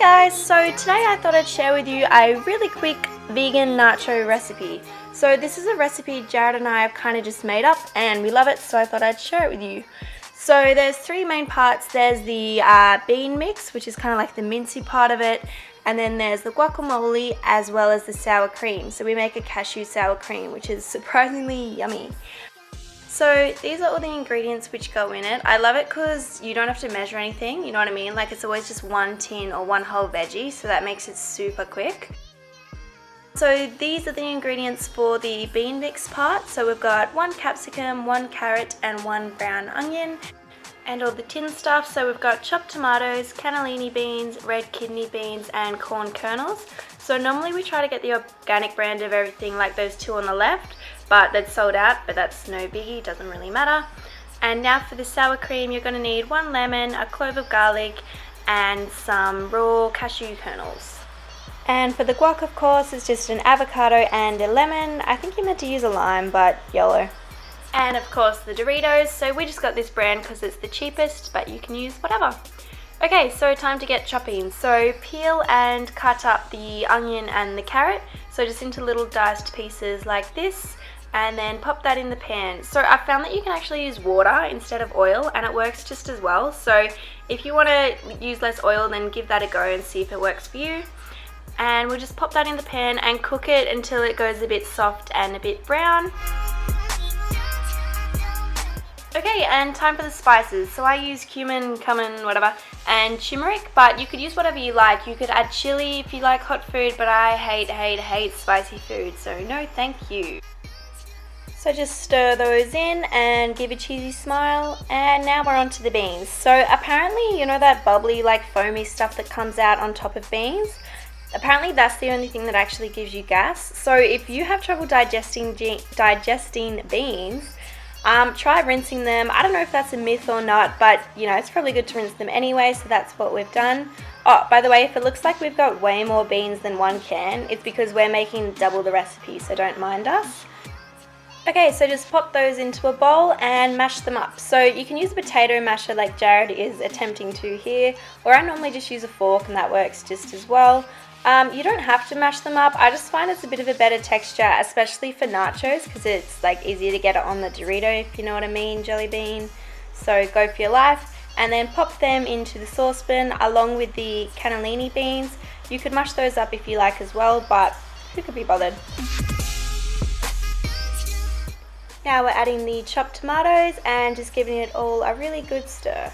guys, so today I thought I'd share with you a really quick vegan nacho recipe. So this is a recipe Jared and I have kind of just made up and we love it, so I thought I'd share it with you. So there's three main parts. There's the bean mix, which is kind of like the mincy part of it, and then there's the guacamole as well as the sour cream. So we make a cashew sour cream, which is surprisingly yummy. So these are all the ingredients which go in it. I love it because you don't have to measure anything, you know what I mean? Like it's always just one tin or one whole veggie, so that makes it super quick. So these are the ingredients for the bean mix part. So we've got 1 capsicum, 1 carrot and 1 brown onion. And all the tin stuff, so we've got chopped tomatoes, cannellini beans, red kidney beans and corn kernels. So normally we try to get the organic brand of everything like those two on the left, but that's sold out, but that's no biggie, doesn't really matter. And now for the sour cream, you're going to need 1 lemon, a clove of garlic and some raw cashew kernels. And for the guac, of course, it's just an avocado and a lemon. I think you meant to use a lime, but YOLO. And of course the Doritos, so we just got this brand because it's the cheapest, but you can use whatever. Okay, so time to get chopping. So peel and cut up the onion and the carrot, so just into little diced pieces like this, and then pop that in the pan. So I found that you can actually use water instead of oil and it works just as well. So if you want to use less oil, then give that a go and see if it works for you. And we'll just pop that in the pan and cook it until it goes a bit soft and a bit brown. Okay, and time for the spices. So I use cumin, whatever, and turmeric, but you could use whatever you like. You could add chili if you like hot food, but I hate spicy food, so no thank you. So just stir those in and give a cheesy smile, and now we're on to the beans. So apparently, you know that bubbly, like foamy stuff that comes out on top of beans? Apparently that's the only thing that actually gives you gas. So if you have trouble digesting beans, try rinsing them. I don't know if that's a myth or not, but you know, it's probably good to rinse them anyway, so that's what we've done. Oh, by the way, if it looks like we've got way more beans than 1 can, it's because we're making double the recipe, so don't mind us. Okay, so just pop those into a bowl and mash them up. So you can use a potato masher like Jared is attempting to here, or I normally just use a fork and that works just as well. You don't have to mash them up. I just find it's a bit of a better texture, especially for nachos, because it's like easier to get it on the Dorito, if you know what I mean, jelly bean. So go for your life, and then pop them into the saucepan along with the cannellini beans. You could mash those up if you like as well, but who could be bothered? Now we're adding the chopped tomatoes and just giving it all a really good stir.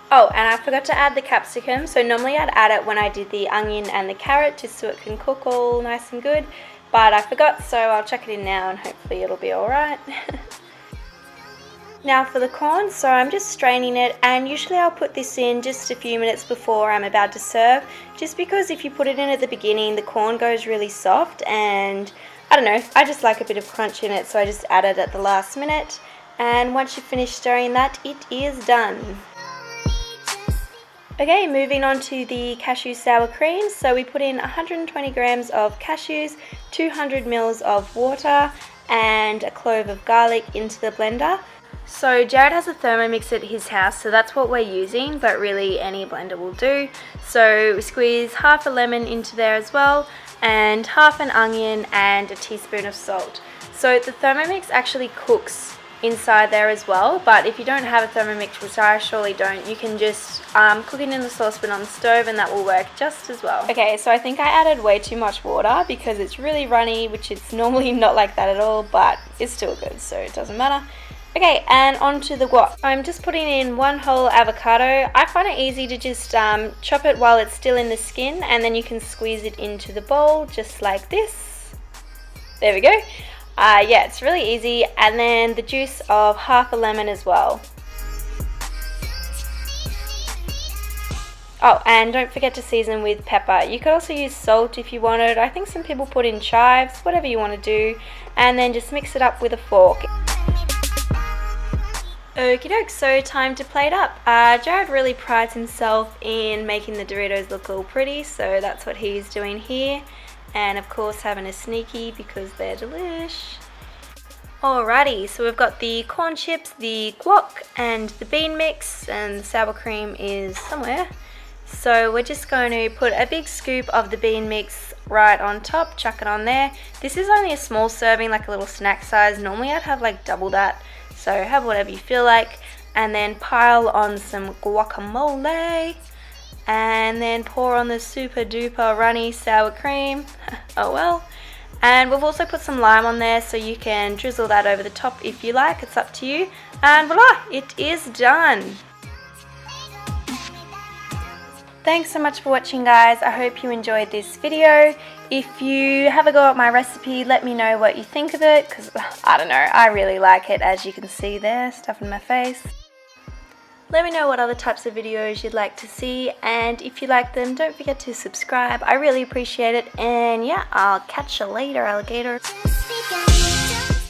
Oh, and I forgot to add the capsicum. So normally I'd add it when I did the onion and the carrot just so it can cook all nice and good, but I forgot, so I'll chuck it in now and hopefully it'll be alright. Now for the corn, so I'm just straining it, and usually I'll put this in just a few minutes before I'm about to serve, just because if you put it in at the beginning, the corn goes really soft, and I don't know, I just like a bit of crunch in it, so I just add it at the last minute. And once you finish stirring that, it is done. Okay, moving on to the cashew sour cream. So we put in 120 grams of cashews, 200 mils of water and a clove of garlic into the blender. So Jared has a Thermomix at his house, so that's what we're using, but really any blender will do. So we squeeze half a lemon into there as well, and half an onion and a teaspoon of salt. So the Thermomix actually cooks inside there as well, but if you don't have a Thermomix, which I surely don't, you can just cook it in the saucepan on the stove and that will work just as well. Okay, so I think I added way too much water because it's really runny, which it's normally not like that at all, but it's still good, so it doesn't matter. Okay, and on to the guac. I'm just putting in 1 whole avocado. I find it easy to just chop it while it's still in the skin, and then you can squeeze it into the bowl just like this. There we go. Yeah, it's really easy, and then the juice of half a lemon as well. Oh, and don't forget to season with pepper. You could also use salt if you wanted. I think some people put in chives, whatever you want to do, and then just mix it up with a fork. Okie doke, so time to plate up. Jared really prides himself in making the Doritos look all pretty, so that's what he's doing here. And of course having a sneaky because they're delish. Alrighty, so we've got the corn chips, the guac, and the bean mix, and the sour cream is somewhere. So we're just going to put a big scoop of the bean mix right on top, chuck it on there. This is only a small serving, like a little snack size. Normally I'd have like double that, so have whatever you feel like. And then pile on some guacamole, and then pour on the super duper runny sour cream. Oh well. And we've also put some lime on there, so you can drizzle that over the top if you like, it's up to you. And voila, it is done. Thanks so much for watching, guys. I hope you enjoyed this video. If you have a go at my recipe, let me know what you think of it, because I don't know, I really like it, as you can see there, stuff in my face. Let me know what other types of videos you'd like to see, and if you like them, don't forget to subscribe. I really appreciate it, and yeah, I'll catch you later, alligator.